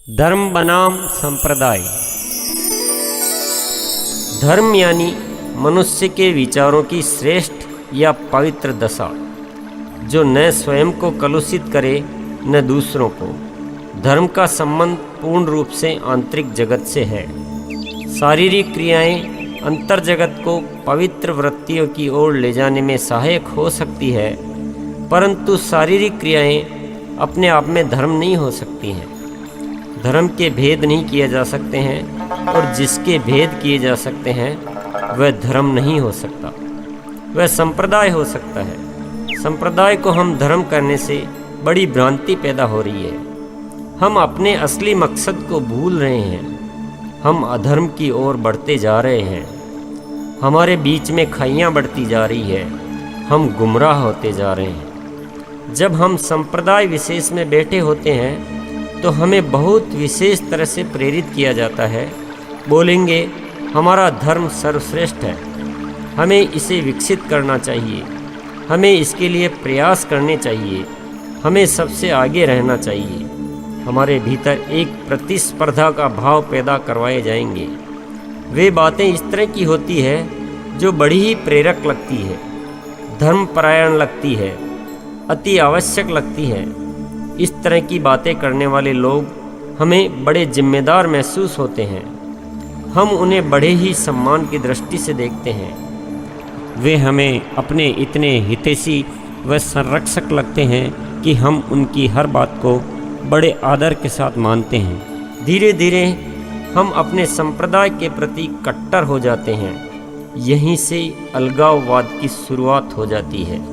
धर्म बनाम संप्रदाय। धर्म यानी मनुष्य के विचारों की श्रेष्ठ या पवित्र दशा, जो न स्वयं को कलुषित करे न दूसरों को। धर्म का संबंध पूर्ण रूप से आंतरिक जगत से है। शारीरिक क्रियाएं अंतर जगत को पवित्र वृत्तियों की ओर ले जाने में सहायक हो सकती है, परंतु शारीरिक क्रियाएं अपने आप में धर्म नहीं हो सकती हैं। धर्म के भेद नहीं किए जा सकते हैं, और जिसके भेद किए जा सकते हैं वह धर्म नहीं हो सकता, वह संप्रदाय हो सकता है। संप्रदाय को हम धर्म करने से बड़ी भ्रांति पैदा हो रही है। हम अपने असली मकसद को भूल रहे हैं। हम अधर्म की ओर बढ़ते जा रहे हैं। हमारे बीच में खाइयाँ बढ़ती जा रही है। हम गुमराह होते जा रहे हैं। जब हम संप्रदाय विशेष में बैठे होते हैं तो हमें बहुत विशेष तरह से प्रेरित किया जाता है। बोलेंगे हमारा धर्म सर्वश्रेष्ठ है, हमें इसे विकसित करना चाहिए, हमें इसके लिए प्रयास करने चाहिए, हमें सबसे आगे रहना चाहिए। हमारे भीतर एक प्रतिस्पर्धा का भाव पैदा करवाए जाएंगे। वे बातें इस तरह की होती है जो बड़ी ही प्रेरक लगती है, धर्मपरायण लगती है, अति आवश्यक लगती है। इस तरह की बातें करने वाले लोग हमें बड़े जिम्मेदार महसूस होते हैं। हम उन्हें बड़े ही सम्मान की दृष्टि से देखते हैं। वे हमें अपने इतने हितैषी व संरक्षक लगते हैं कि हम उनकी हर बात को बड़े आदर के साथ मानते हैं। धीरे धीरे हम अपने संप्रदाय के प्रति कट्टर हो जाते हैं। यहीं से अलगाववाद की शुरुआत हो जाती है।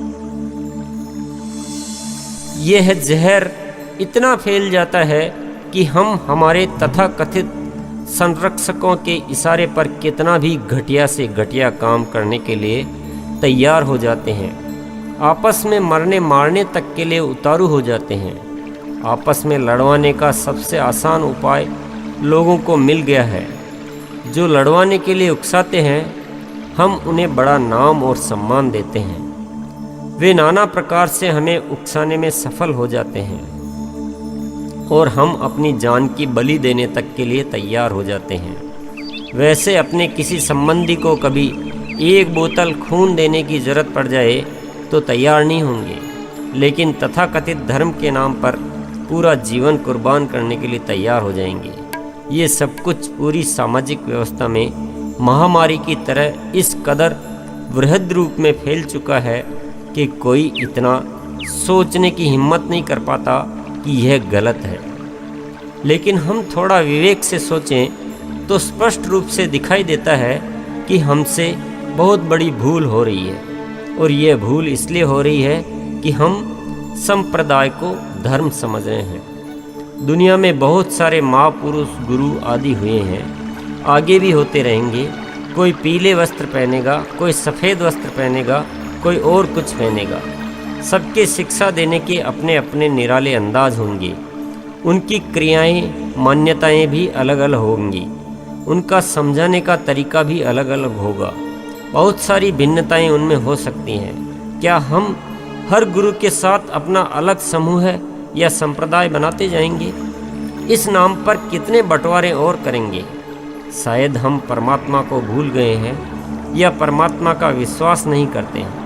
यह जहर इतना फैल जाता है कि हम हमारे तथाकथित संरक्षकों के इशारे पर कितना भी घटिया से घटिया काम करने के लिए तैयार हो जाते हैं। आपस में मरने मारने तक के लिए उतारू हो जाते हैं। आपस में लड़वाने का सबसे आसान उपाय लोगों को मिल गया है। जो लड़वाने के लिए उकसाते हैं, हम उन्हें बड़ा नाम और सम्मान देते हैं। वे नाना प्रकार से हमें उकसाने में सफल हो जाते हैं, और हम अपनी जान की बलि देने तक के लिए तैयार हो जाते हैं। वैसे अपने किसी संबंधी को कभी एक बोतल खून देने की जरूरत पड़ जाए तो तैयार नहीं होंगे, लेकिन तथाकथित धर्म के नाम पर पूरा जीवन कुर्बान करने के लिए तैयार हो जाएंगे। ये सब कुछ पूरी सामाजिक व्यवस्था में महामारी की तरह इस कदर वृहद रूप में फैल चुका है कि कोई इतना सोचने की हिम्मत नहीं कर पाता कि यह गलत है। लेकिन हम थोड़ा विवेक से सोचें तो स्पष्ट रूप से दिखाई देता है कि हमसे बहुत बड़ी भूल हो रही है, और यह भूल इसलिए हो रही है कि हम संप्रदाय को धर्म समझ रहे हैं। दुनिया में बहुत सारे महापुरुष गुरु आदि हुए हैं, आगे भी होते रहेंगे। कोई पीले वस्त्र पहनेगा, कोई सफ़ेद वस्त्र पहनेगा, कोई और कुछ पहनेगा। सबके शिक्षा देने के अपने अपने निराले अंदाज होंगे। उनकी क्रियाएं, मान्यताएं भी अलग अलग होंगी। उनका समझाने का तरीका भी अलग अलग होगा। बहुत सारी भिन्नताएं उनमें हो सकती हैं। क्या हम हर गुरु के साथ अपना अलग समूह या संप्रदाय बनाते जाएंगे? इस नाम पर कितने बंटवारे और करेंगे? शायद हम परमात्मा को भूल गए हैं, या परमात्मा का विश्वास नहीं करते हैं,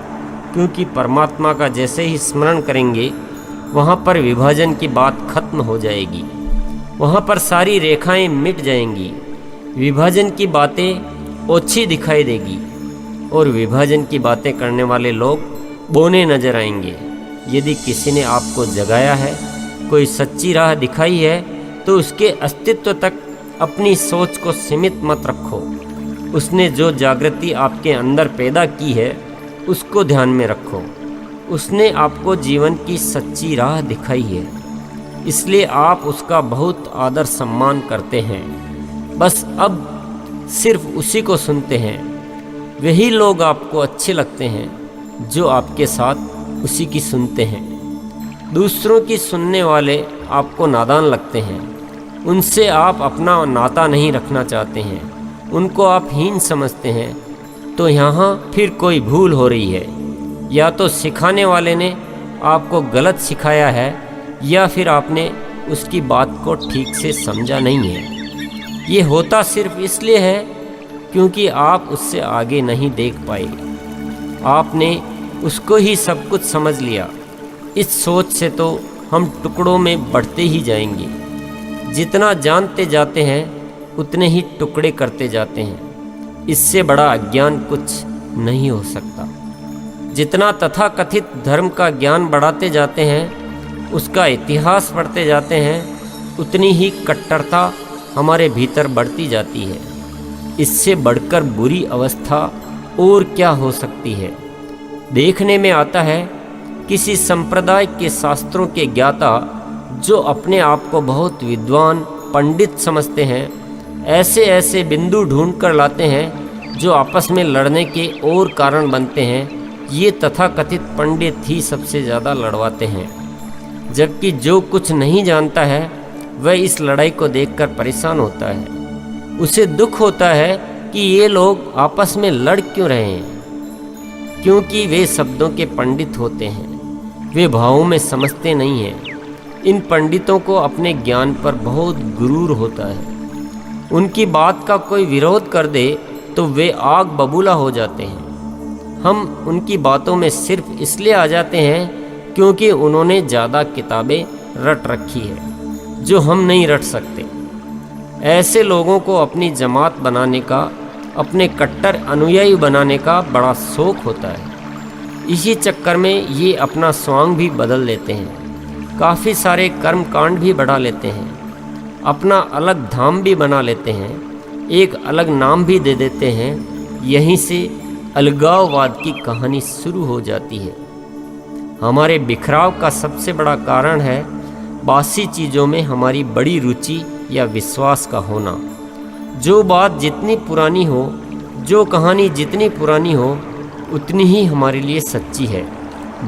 क्योंकि परमात्मा का जैसे ही स्मरण करेंगे वहाँ पर विभाजन की बात खत्म हो जाएगी। वहाँ पर सारी रेखाएं मिट जाएंगी। विभाजन की बातें ओछी दिखाई देगी, और विभाजन की बातें करने वाले लोग बौने नजर आएंगे। यदि किसी ने आपको जगाया है, कोई सच्ची राह दिखाई है, तो उसके अस्तित्व तक अपनी सोच को सीमित मत रखो। उसने जो जागृति आपके अंदर पैदा की है उसको ध्यान में रखो। उसने आपको जीवन की सच्ची राह दिखाई है, इसलिए आप उसका बहुत आदर सम्मान करते हैं। बस अब सिर्फ उसी को सुनते हैं। वही लोग आपको अच्छे लगते हैं जो आपके साथ उसी की सुनते हैं। दूसरों की सुनने वाले आपको नादान लगते हैं। उनसे आप अपना नाता नहीं रखना चाहते हैं, उनको आप हीन समझते हैं। तो यहाँ फिर कोई भूल हो रही है। या तो सिखाने वाले ने आपको गलत सिखाया है, या फिर आपने उसकी बात को ठीक से समझा नहीं है। ये होता सिर्फ इसलिए है क्योंकि आप उससे आगे नहीं देख पाए। आपने उसको ही सब कुछ समझ लिया। इस सोच से तो हम टुकड़ों में बढ़ते ही जाएंगे। जितना जानते जाते हैं उतने ही टुकड़े करते जाते हैं। इससे बड़ा अज्ञान कुछ नहीं हो सकता। जितना तथाकथित धर्म का ज्ञान बढ़ाते जाते हैं, उसका इतिहास पढ़ते जाते हैं, उतनी ही कट्टरता हमारे भीतर बढ़ती जाती है। इससे बढ़कर बुरी अवस्था और क्या हो सकती है। देखने में आता है किसी संप्रदाय के शास्त्रों के ज्ञाता जो अपने आप को बहुत विद्वान पंडित समझते हैं, ऐसे ऐसे बिंदु ढूंढ कर लाते हैं जो आपस में लड़ने के और कारण बनते हैं। ये तथाकथित पंडित ही सबसे ज़्यादा लड़वाते हैं, जबकि जो कुछ नहीं जानता है वह इस लड़ाई को देखकर परेशान होता है। उसे दुख होता है कि ये लोग आपस में लड़ क्यों रहे हैं, क्योंकि वे शब्दों के पंडित होते हैं, वे भावों में समझते नहीं हैं। इन पंडितों को अपने ज्ञान पर बहुत गुरूर होता है। उनकी बात का कोई विरोध कर दे तो वे आग बबूला हो जाते हैं। हम उनकी बातों में सिर्फ इसलिए आ जाते हैं क्योंकि उन्होंने ज़्यादा किताबें रट रखी है जो हम नहीं रट सकते। ऐसे लोगों को अपनी जमात बनाने का, अपने कट्टर अनुयायी बनाने का बड़ा शौक होता है। इसी चक्कर में ये अपना स्वांग भी बदल लेते हैं, काफ़ी सारे कर्म कांड भी बढ़ा लेते हैं, अपना अलग धाम भी बना लेते हैं, एक अलग नाम भी दे देते हैं। यहीं से अलगाववाद की कहानी शुरू हो जाती है। हमारे बिखराव का सबसे बड़ा कारण है बासी चीज़ों में हमारी बड़ी रुचि या विश्वास का होना। जो बात जितनी पुरानी हो, जो कहानी जितनी पुरानी हो, उतनी ही हमारे लिए सच्ची है,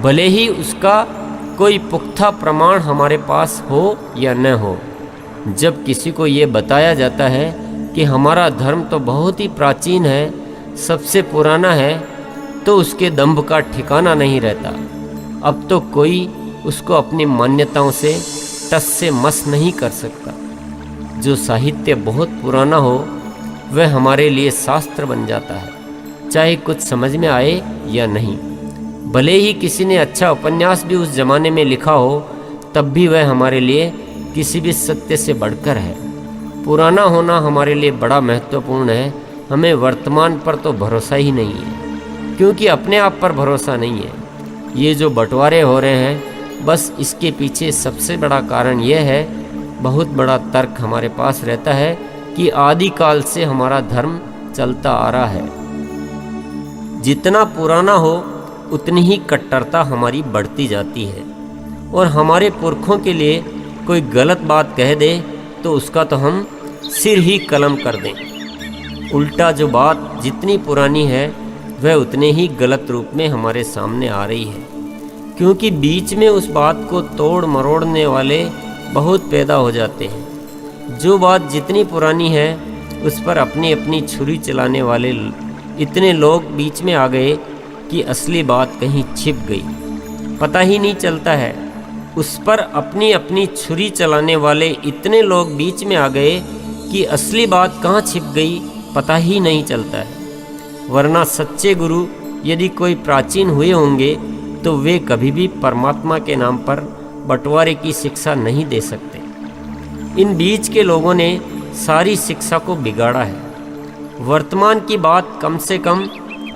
भले ही उसका कोई पुख्ता प्रमाण हमारे पास हो या न हो। जब किसी को ये बताया जाता है कि हमारा धर्म तो बहुत ही प्राचीन है, सबसे पुराना है, तो उसके दंभ का ठिकाना नहीं रहता। अब तो कोई उसको अपनी मान्यताओं से टस से मस नहीं कर सकता। जो साहित्य बहुत पुराना हो वह हमारे लिए शास्त्र बन जाता है, चाहे कुछ समझ में आए या नहीं। भले ही किसी ने अच्छा उपन्यास भी उस जमाने में लिखा हो, तब भी वह हमारे लिए किसी भी सत्य से बढ़कर है। पुराना होना हमारे लिए बड़ा महत्वपूर्ण है। हमें वर्तमान पर तो भरोसा ही नहीं है, क्योंकि अपने आप पर भरोसा नहीं है। ये जो बंटवारे हो रहे हैं, बस इसके पीछे सबसे बड़ा कारण यह है, बहुत बड़ा तर्क हमारे पास रहता है कि आदिकाल से हमारा धर्म चलता आ रहा है। जितना पुराना हो उतनी ही कट्टरता हमारी बढ़ती जाती है, और हमारे पुरखों के लिए कोई गलत बात कह दे तो उसका तो हम सिर ही कलम कर दें। उल्टा जो बात जितनी पुरानी है वह उतने ही गलत रूप में हमारे सामने आ रही है, क्योंकि बीच में उस बात को तोड़ मरोड़ने वाले बहुत पैदा हो जाते हैं। जो बात जितनी पुरानी है उस पर अपनी अपनी छुरी चलाने वाले इतने लोग बीच में आ गए कि असली बात कहीं छिप गई, पता ही नहीं चलता है। उस पर अपनी अपनी छुरी चलाने वाले इतने लोग बीच में आ गए कि असली बात कहाँ छिप गई, पता ही नहीं चलता है। वरना सच्चे गुरु यदि कोई प्राचीन हुए होंगे तो वे कभी भी परमात्मा के नाम पर बंटवारे की शिक्षा नहीं दे सकते। इन बीच के लोगों ने सारी शिक्षा को बिगाड़ा है। वर्तमान की बात कम से कम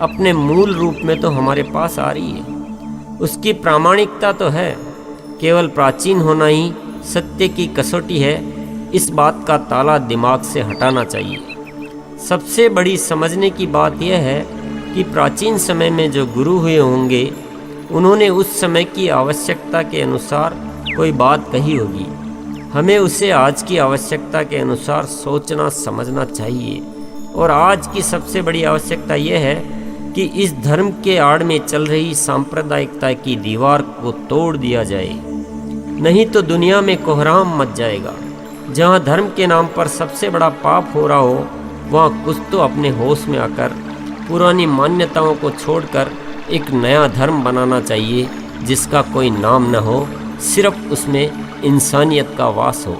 अपने मूल रूप में तो हमारे पास आ रही है, उसकी प्रामाणिकता तो है। केवल प्राचीन होना ही सत्य की कसौटी है, इस बात का ताला दिमाग से हटाना चाहिए। सबसे बड़ी समझने की बात यह है कि प्राचीन समय में जो गुरु हुए होंगे, उन्होंने उस समय की आवश्यकता के अनुसार कोई बात कही होगी। हमें उसे आज की आवश्यकता के अनुसार सोचना समझना चाहिए। और आज की सबसे बड़ी आवश्यकता यह है कि इस धर्म के आड़ में चल रही सांप्रदायिकता की दीवार को तोड़ दिया जाए, नहीं तो दुनिया में कोहराम मच जाएगा। जहाँ धर्म के नाम पर सबसे बड़ा पाप हो रहा हो, वहाँ कुछ तो अपने होश में आकर पुरानी मान्यताओं को छोड़कर एक नया धर्म बनाना चाहिए, जिसका कोई नाम न हो सिर्फ उसमें इंसानियत का वास हो।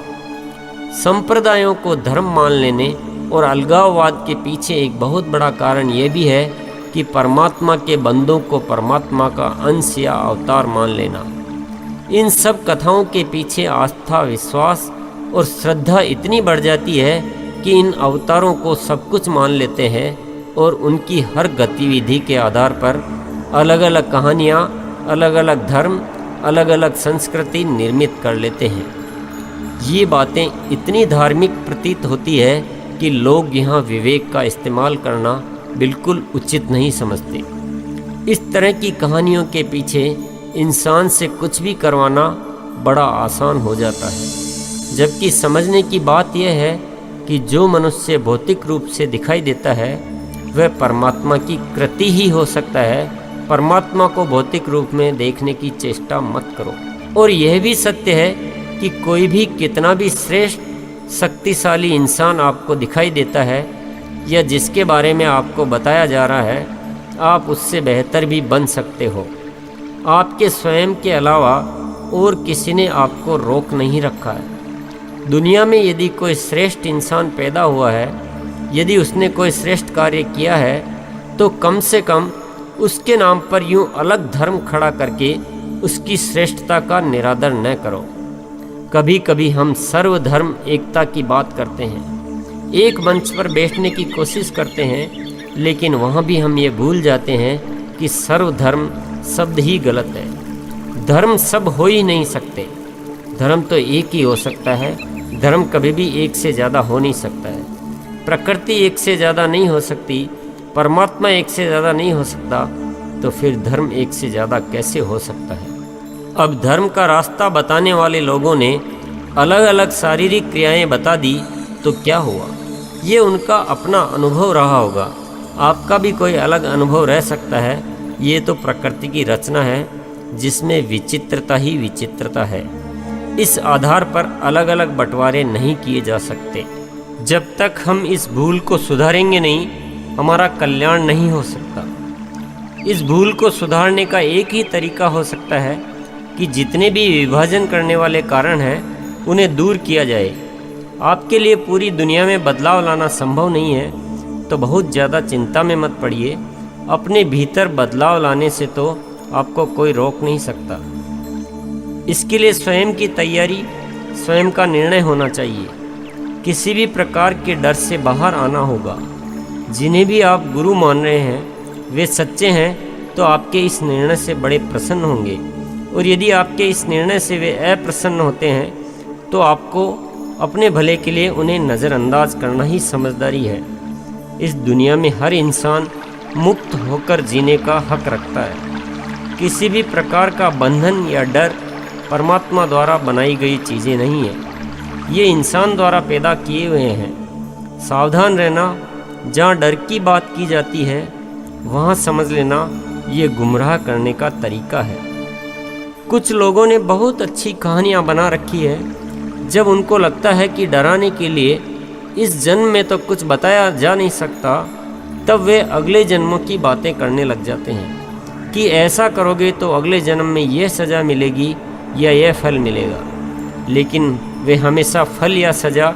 संप्रदायों को धर्म मान लेने और अलगाववाद के पीछे एक बहुत बड़ा कारण यह भी है कि परमात्मा के बंदों को परमात्मा का अंश या अवतार मान लेना। इन सब कथाओं के पीछे आस्था, विश्वास और श्रद्धा इतनी बढ़ जाती है कि इन अवतारों को सब कुछ मान लेते हैं और उनकी हर गतिविधि के आधार पर अलग अलग कहानियाँ, अलग अलग धर्म, अलग अलग संस्कृति निर्मित कर लेते हैं। ये बातें इतनी धार्मिक प्रतीत होती है कि लोग यहाँ विवेक का इस्तेमाल करना बिल्कुल उचित नहीं समझते। इस तरह की कहानियों के पीछे इंसान से कुछ भी करवाना बड़ा आसान हो जाता है, जबकि समझने की बात यह है कि जो मनुष्य भौतिक रूप से दिखाई देता है वह परमात्मा की कृति ही हो सकता है। परमात्मा को भौतिक रूप में देखने की चेष्टा मत करो। और यह भी सत्य है कि कोई भी कितना भी श्रेष्ठ शक्तिशाली इंसान आपको दिखाई देता है या जिसके बारे में आपको बताया जा रहा है, आप उससे बेहतर भी बन सकते हो। आपके स्वयं के अलावा और किसी ने आपको रोक नहीं रखा है। दुनिया में यदि कोई श्रेष्ठ इंसान पैदा हुआ है, यदि उसने कोई श्रेष्ठ कार्य किया है, तो कम से कम उसके नाम पर यूं अलग धर्म खड़ा करके उसकी श्रेष्ठता का निरादर न करो। कभी कभी हम सर्वधर्म एकता की बात करते हैं, एक मंच पर बैठने की कोशिश करते हैं, लेकिन वहाँ भी हम ये भूल जाते हैं कि सर्वधर्म शब्द ही गलत है। धर्म सब हो ही नहीं सकते। धर्म तो एक ही हो सकता है। धर्म कभी भी एक से ज़्यादा हो नहीं सकता है। प्रकृति एक से ज़्यादा नहीं हो सकती, परमात्मा एक से ज़्यादा नहीं हो सकता, तो फिर धर्म एक से ज़्यादा कैसे हो सकता है। अब धर्म का रास्ता बताने वाले लोगों ने अलग अलग शारीरिक क्रियाएं बता दी तो क्या हुआ, ये उनका अपना अनुभव रहा होगा। आपका भी कोई अलग अनुभव रह सकता है। ये तो प्रकृति की रचना है जिसमें विचित्रता ही विचित्रता है। इस आधार पर अलग अलग बंटवारे नहीं किए जा सकते। जब तक हम इस भूल को सुधारेंगे नहीं, हमारा कल्याण नहीं हो सकता। इस भूल को सुधारने का एक ही तरीका हो सकता है कि जितने भी विभाजन करने वाले कारण हैं उन्हें दूर किया जाए। आपके लिए पूरी दुनिया में बदलाव लाना संभव नहीं है तो बहुत ज़्यादा चिंता में मत पड़िए। अपने भीतर बदलाव लाने से तो आपको कोई रोक नहीं सकता। इसके लिए स्वयं की तैयारी, स्वयं का निर्णय होना चाहिए। किसी भी प्रकार के डर से बाहर आना होगा। जिन्हें भी आप गुरु मान रहे हैं वे सच्चे हैं तो आपके इस निर्णय से बड़े प्रसन्न होंगे, और यदि आपके इस निर्णय से वे अप्रसन्न होते हैं तो आपको अपने भले के लिए उन्हें नज़रअंदाज करना ही समझदारी है। इस दुनिया में हर इंसान मुक्त होकर जीने का हक रखता है। किसी भी प्रकार का बंधन या डर परमात्मा द्वारा बनाई गई चीज़ें नहीं है, ये इंसान द्वारा पैदा किए हुए हैं। सावधान रहना, जहाँ डर की बात की जाती है वहाँ समझ लेना ये गुमराह करने का तरीका है। कुछ लोगों ने बहुत अच्छी कहानियाँ बना रखी है। जब उनको लगता है कि डराने के लिए इस जन्म में तो कुछ बताया जा नहीं सकता, तब वे अगले जन्मों की बातें करने लग जाते हैं कि ऐसा करोगे तो अगले जन्म में यह सज़ा मिलेगी या यह फल मिलेगा। लेकिन वे हमेशा फल या सज़ा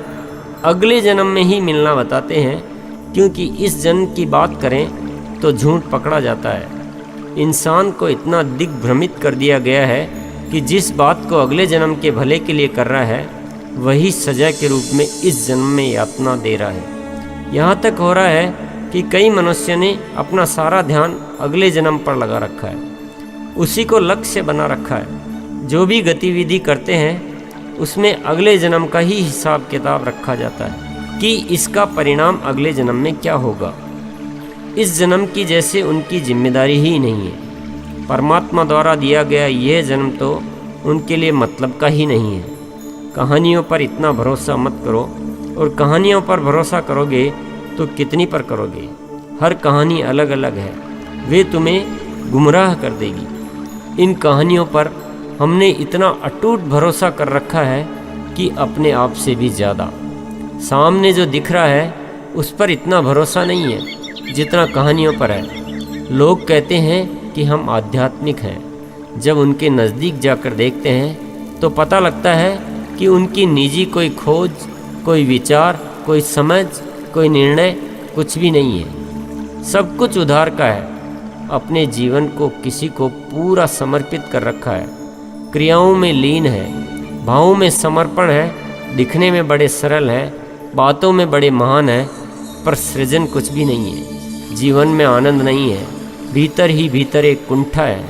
अगले जन्म में ही मिलना बताते हैं, क्योंकि इस जन्म की बात करें तो झूठ पकड़ा जाता है। इंसान को इतना दिग्भ्रमित कर दिया गया है कि जिस बात को अगले जन्म के भले के लिए कर रहा है वही सज़ा के रूप में इस जन्म में यातना दे रहा है। यहाँ तक हो रहा है कि कई मनुष्य ने अपना सारा ध्यान अगले जन्म पर लगा रखा है, उसी को लक्ष्य बना रखा है। जो भी गतिविधि करते हैं उसमें अगले जन्म का ही हिसाब किताब रखा जाता है कि इसका परिणाम अगले जन्म में क्या होगा। इस जन्म की जैसे उनकी जिम्मेदारी ही नहीं है। परमात्मा द्वारा दिया गया यह जन्म तो उनके लिए मतलब का ही नहीं है। कहानियों पर इतना भरोसा मत करो, और कहानियों पर भरोसा करोगे तो कितनी पर करोगे। हर कहानी अलग अलग है, वे तुम्हें गुमराह कर देगी। इन कहानियों पर हमने इतना अटूट भरोसा कर रखा है कि अपने आप से भी ज़्यादा। सामने जो दिख रहा है उस पर इतना भरोसा नहीं है जितना कहानियों पर है। लोग कहते हैं कि हम आध्यात्मिक हैं, जब उनके नज़दीक जाकर देखते हैं तो पता लगता है कि उनकी निजी कोई खोज, कोई विचार, कोई समझ, कोई निर्णय कुछ भी नहीं है। सब कुछ उधार का है। अपने जीवन को किसी को पूरा समर्पित कर रखा है। क्रियाओं में लीन है, भावों में समर्पण है, दिखने में बड़े सरल है, बातों में बड़े महान है, पर सृजन कुछ भी नहीं है। जीवन में आनंद नहीं है। भीतर ही भीतर एक कुंठा है।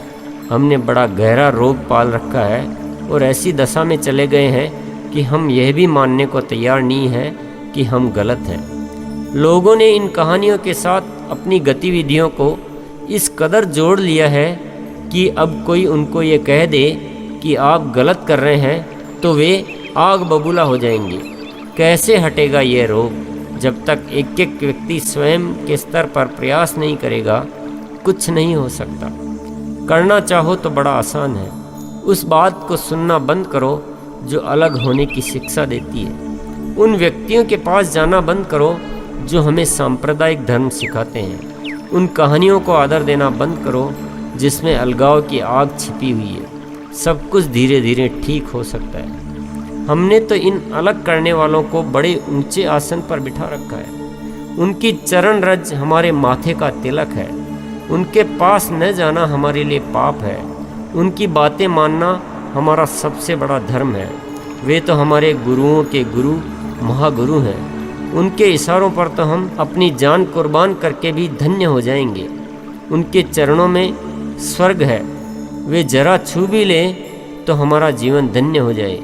हमने बड़ा गहरा रोग पाल रखा है और ऐसी दशा में चले गए हैं कि हम यह भी मानने को तैयार नहीं हैं कि हम गलत हैं। लोगों ने इन कहानियों के साथ अपनी गतिविधियों को इस कदर जोड़ लिया है कि अब कोई उनको ये कह दे कि आप गलत कर रहे हैं तो वे आग बबूला हो जाएंगे। कैसे हटेगा ये रोग? जब तक एक एक व्यक्ति स्वयं के स्तर पर प्रयास नहीं करेगा, कुछ नहीं हो सकता। करना चाहो तो बड़ा आसान है। उस बात को सुनना बंद करो जो अलग होने की शिक्षा देती है। उन व्यक्तियों के पास जाना बंद करो जो हमें सांप्रदायिक धर्म सिखाते हैं। उन कहानियों को आदर देना बंद करो जिसमें अलगाव की आग छिपी हुई है। सब कुछ धीरे धीरे ठीक हो सकता है। हमने तो इन अलग करने वालों को बड़े ऊंचे आसन पर बिठा रखा है। उनकी चरण रज हमारे माथे का तिलक है। उनके पास न जाना हमारे लिए पाप है। उनकी बातें मानना हमारा सबसे बड़ा धर्म है। वे तो हमारे गुरुओं के गुरु, महागुरु हैं। उनके इशारों पर तो हम अपनी जान कुर्बान करके भी धन्य हो जाएंगे। उनके चरणों में स्वर्ग है। वे जरा छू भी लें तो हमारा जीवन धन्य हो जाए।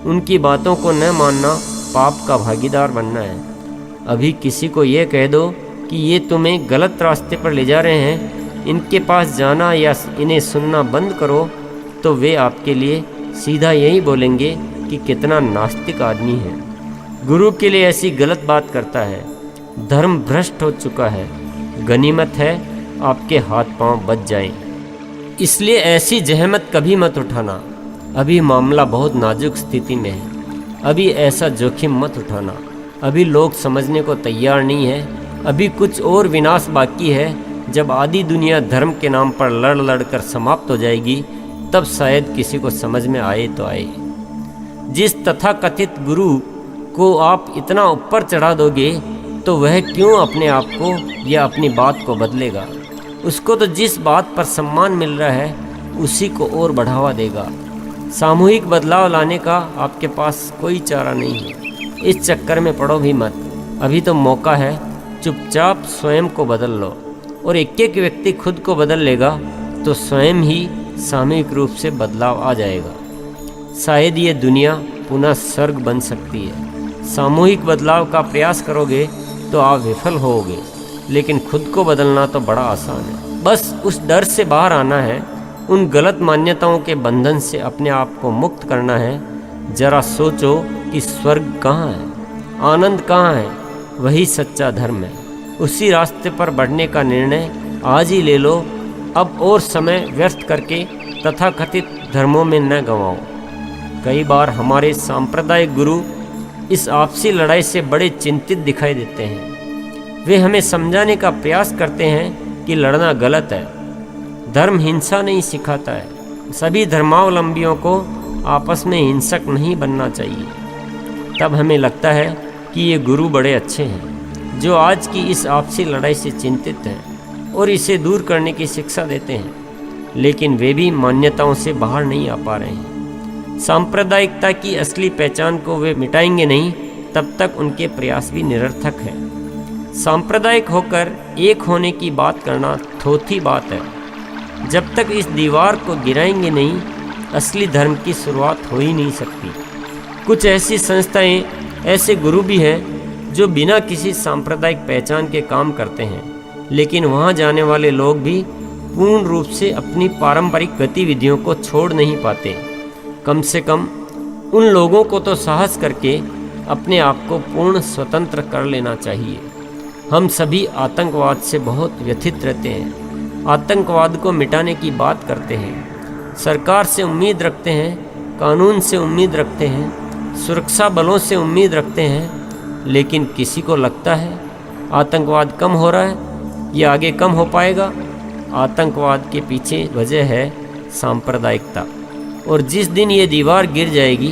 उनकी बातों को न मानना पाप का भागीदार बनना है। अभी किसी को ये कह दो कि ये तुम्हें गलत रास्ते पर ले जा रहे हैं, इनके पास जाना या इन्हें सुनना बंद करो, तो वे आपके लिए सीधा यही बोलेंगे कि कितना नास्तिक आदमी है। गुरु के लिए ऐसी गलत बात करता है। धर्म भ्रष्ट हो चुका है। गनीमत है आपके हाथ पांव बच जाएं। इसलिए ऐसी जहमत कभी मत उठाना। अभी मामला बहुत नाजुक स्थिति में है। अभी ऐसा जोखिम मत उठाना। अभी लोग समझने को तैयार नहीं है। अभी कुछ और विनाश बाकी है। जब आधी दुनिया धर्म के नाम पर लड़ लड़ कर समाप्त हो जाएगी, तब शायद किसी को समझ में आए तो आए। जिस तथाकथित गुरु को आप इतना ऊपर चढ़ा दोगे, तो वह क्यों अपने आप को या अपनी बात को बदलेगा? उसको तो जिस बात पर सम्मान मिल रहा है उसी को और बढ़ावा देगा। सामूहिक बदलाव लाने का आपके पास कोई चारा नहीं है। इस चक्कर में पड़ो भी मत। अभी तो मौका है। चुपचाप स्वयं को बदल लो, और एक एक व्यक्ति खुद को बदल लेगा तो स्वयं ही सामूहिक रूप से बदलाव आ जाएगा। शायद ये दुनिया पुनः स्वर्ग बन सकती है। सामूहिक बदलाव का प्रयास करोगे तो आप विफल होगे, लेकिन खुद को बदलना तो बड़ा आसान है। बस उस डर से बाहर आना है। उन गलत मान्यताओं के बंधन से अपने आप को मुक्त करना है। जरा सोचो कि स्वर्ग कहाँ है, आनंद कहाँ है। वही सच्चा धर्म है। उसी रास्ते पर बढ़ने का निर्णय आज ही ले लो। अब और समय व्यर्थ करके तथाकथित धर्मों में न गंवाओ। कई बार हमारे सांप्रदायिक गुरु इस आपसी लड़ाई से बड़े चिंतित दिखाई देते हैं। वे हमें समझाने का प्रयास करते हैं कि लड़ना गलत है। धर्म हिंसा नहीं सिखाता है। सभी धर्मावलंबियों को आपस में हिंसक नहीं बनना चाहिए। तब हमें लगता है कि ये गुरु बड़े अच्छे हैं, जो आज की इस आपसी लड़ाई से चिंतित हैं और इसे दूर करने की शिक्षा देते हैं। लेकिन वे भी मान्यताओं से बाहर नहीं आ पा रहे हैं। सांप्रदायिकता की असली पहचान को वे मिटाएंगे नहीं, तब तक उनके प्रयास भी निरर्थक है। सांप्रदायिक होकर एक होने की बात करना थोथी बात है। जब तक इस दीवार को गिराएंगे नहीं, असली धर्म की शुरुआत हो ही नहीं सकती। कुछ ऐसी संस्थाएं, ऐसे गुरु भी हैं जो बिना किसी सांप्रदायिक पहचान के काम करते हैं, लेकिन वहां जाने वाले लोग भी पूर्ण रूप से अपनी पारंपरिक गतिविधियों को छोड़ नहीं पाते। कम से कम उन लोगों को तो साहस करके अपने आप को पूर्ण स्वतंत्र कर लेना चाहिए। हम सभी आतंकवाद से बहुत व्यथित रहते हैं। आतंकवाद को मिटाने की बात करते हैं। सरकार से उम्मीद रखते हैं, कानून से उम्मीद रखते हैं, सुरक्षा बलों से उम्मीद रखते हैं, लेकिन किसी को लगता है आतंकवाद कम हो रहा है या आगे कम हो पाएगा? आतंकवाद के पीछे वजह है सांप्रदायिकता। और जिस दिन ये दीवार गिर जाएगी,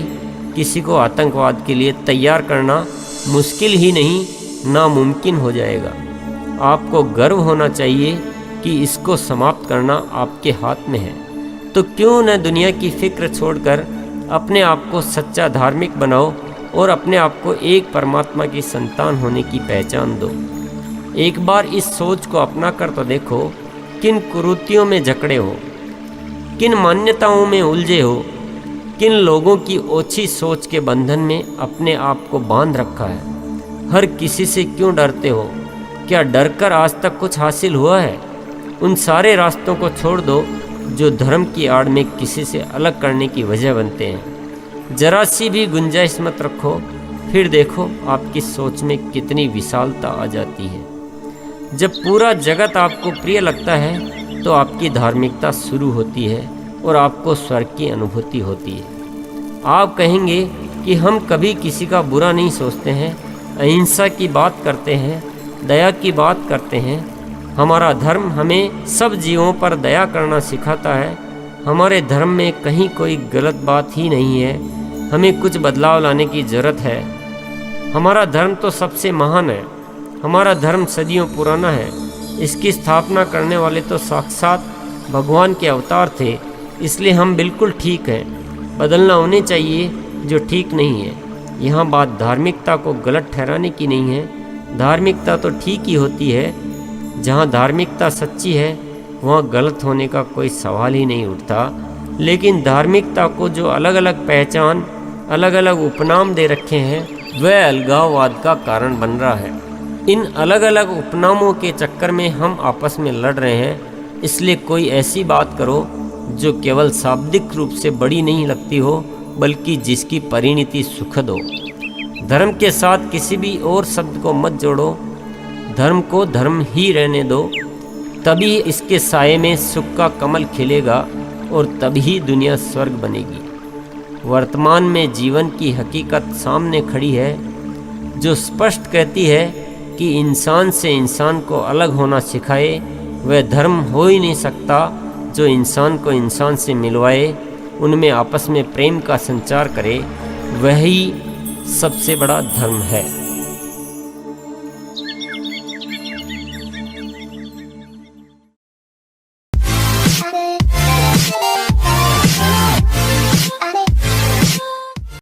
किसी को आतंकवाद के लिए तैयार करना मुश्किल ही नहीं, नामुमकिन हो जाएगा। आपको गर्व होना चाहिए कि इसको समाप्त करना आपके हाथ में है। तो क्यों न दुनिया की फिक्र छोड़कर अपने आप को सच्चा धार्मिक बनाओ और अपने आप को एक परमात्मा की संतान होने की पहचान दो। एक बार इस सोच को अपना कर तो देखो, किन कुरीतियों में जकड़े हो, किन मान्यताओं में उलझे हो, किन लोगों की ओछी सोच के बंधन में अपने आप को बांध रखा है। हर किसी से क्यों डरते हो? क्या डरकर आज तक कुछ हासिल हुआ है? उन सारे रास्तों को छोड़ दो जो धर्म की आड़ में किसी से अलग करने की वजह बनते हैं। जरा सी भी गुंजाइश मत रखो, फिर देखो आपकी सोच में कितनी विशालता आ जाती है। जब पूरा जगत आपको प्रिय लगता है तो आपकी धार्मिकता शुरू होती है और आपको स्वर्ग की अनुभूति होती है। आप कहेंगे कि हम कभी किसी का बुरा नहीं सोचते हैं, अहिंसा की बात करते हैं, दया की बात करते हैं। हमारा धर्म हमें सब जीवों पर दया करना सिखाता है। हमारे धर्म में कहीं कोई गलत बात ही नहीं है। हमें कुछ बदलाव लाने की ज़रूरत है। हमारा धर्म तो सबसे महान है। हमारा धर्म सदियों पुराना है। इसकी स्थापना करने वाले तो साक्षात भगवान के अवतार थे। इसलिए हम बिल्कुल ठीक हैं। बदलना उन्हें चाहिए जो ठीक नहीं है। यहाँ बात धार्मिकता को गलत ठहराने की नहीं है। धार्मिकता तो ठीक ही होती है। जहाँ धार्मिकता सच्ची है वहाँ गलत होने का कोई सवाल ही नहीं उठता। लेकिन धार्मिकता को जो अलग अलग पहचान, अलग अलग उपनाम दे रखे हैं, वह अलगाववाद का कारण बन रहा है। इन अलग अलग उपनामों के चक्कर में हम आपस में लड़ रहे हैं। इसलिए कोई ऐसी बात करो जो केवल शाब्दिक रूप से बड़ी नहीं लगती हो, बल्कि जिसकी परिणति सुखद हो। धर्म के साथ किसी भी और शब्द को मत जोड़ो। धर्म को धर्म ही रहने दो। तभी इसके साये में सुख का कमल खिलेगा और तभी दुनिया स्वर्ग बनेगी। वर्तमान में जीवन की हकीकत सामने खड़ी है जो स्पष्ट कहती है कि इंसान से इंसान को अलग होना सिखाए वह धर्म हो ही नहीं सकता। जो इंसान को इंसान से मिलवाए, उनमें आपस में प्रेम का संचार करे, वही सबसे बड़ा धर्म है।